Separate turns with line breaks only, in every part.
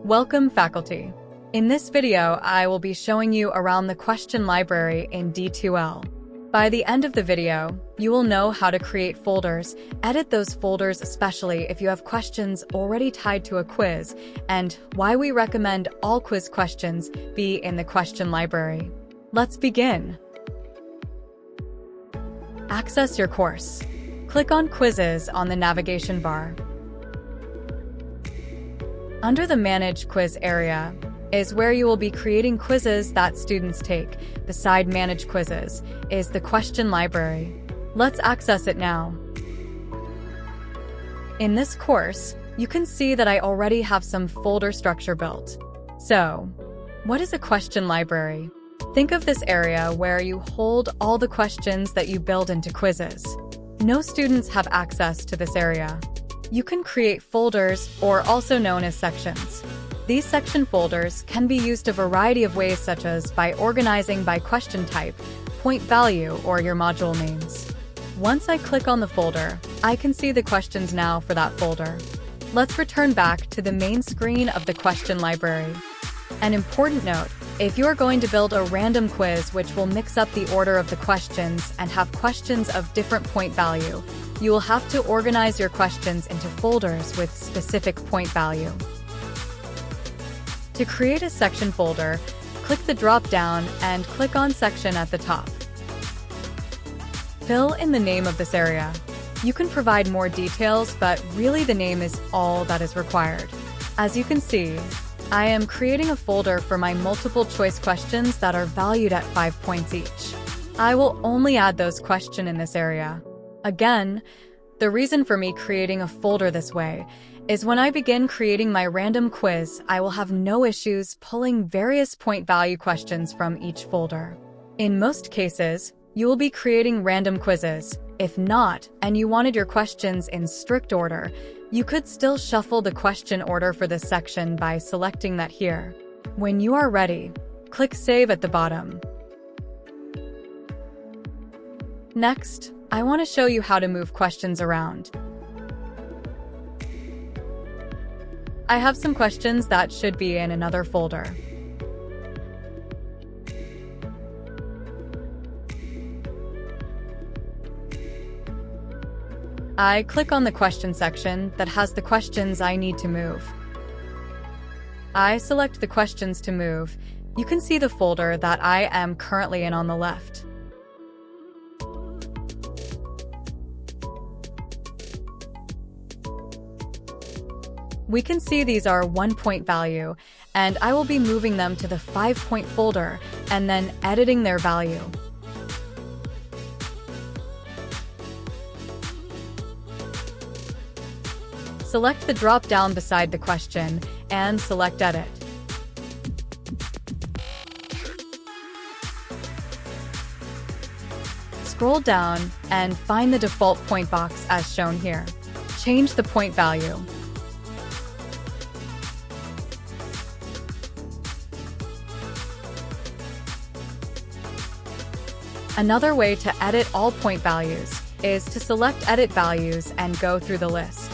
Welcome, faculty. In this video, I will be showing you around the question library in D2L. By the end of the video, you will know how to create folders, edit those folders especially if you have questions already tied to a quiz, and why we recommend all quiz questions be in the question library. Let's begin. Access your course. Click on Quizzes on the navigation bar. Under the Manage Quiz area is where you will be creating quizzes that students take. Beside Manage Quizzes is the question library. Let's access it now. In this course, you can see that I already have some folder structure built. So, what is a question library? Think of this area where you hold all the questions that you build into quizzes. No students have access to this area. You can create folders, or also known as sections. These section folders can be used a variety of ways, such as by organizing by question type, point value, or your module names. Once I click on the folder, I can see the questions now for that folder. Let's return back to the main screen of the question library. An important note, if you are going to build a random quiz which will mix up the order of the questions and have questions of different point value, you will have to organize your questions into folders with specific point value. To create a section folder, click the drop-down and click on Section at the top. Fill in the name of this area. You can provide more details, but really the name is all that is required. As you can see, I am creating a folder for my multiple choice questions that are valued at 5 points each. I will only add those questions in this area. Again, the reason for me creating a folder this way is when I begin creating my random quiz, I will have no issues pulling various point value questions from each folder. In most cases, you will be creating random quizzes. If not, and you wanted your questions in strict order, you could still shuffle the question order for this section by selecting that here. When you are ready, click Save at the bottom. Next, I want to show you how to move questions around. I have some questions that should be in another folder. I click on the question section that has the questions I need to move. I select the questions to move. You can see the folder that I am currently in on the left. We can see these are 1 point value, and I will be moving them to the 5 point folder and then editing their value. Select the drop-down beside the question and select Edit. Scroll down and find the default point box as shown here. Change the point value. Another way to edit all point values is to select Edit Values and go through the list.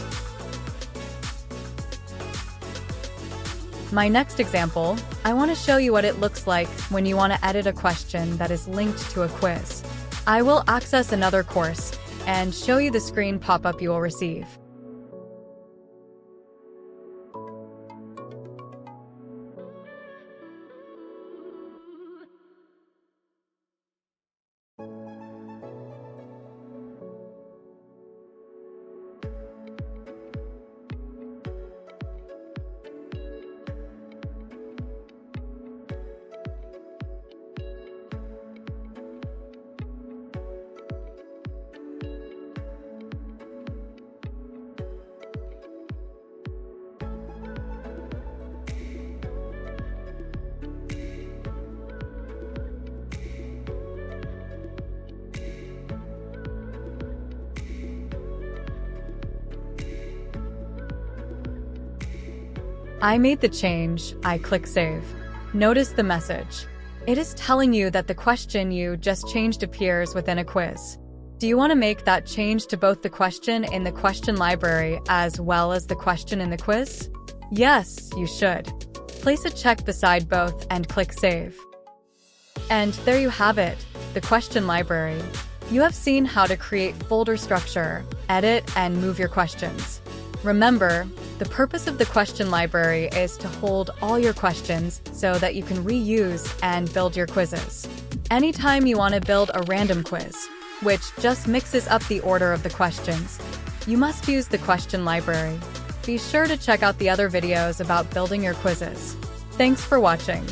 My next example, I want to show you what it looks like when you want to edit a question that is linked to a quiz. I will access another course and show you the screen pop-up you will receive. I made the change, I click Save. Notice the message. It is telling you that the question you just changed appears within a quiz. Do you want to make that change to both the question in the question library as well as the question in the quiz? Yes, you should. Place a check beside both and click Save. And there you have it, the question library. You have seen how to create folder structure, edit, and move your questions. Remember, the purpose of the question library is to hold all your questions so that you can reuse and build your quizzes. Anytime you want to build a random quiz, which just mixes up the order of the questions, you must use the question library. Be sure to check out the other videos about building your quizzes. Thanks for watching.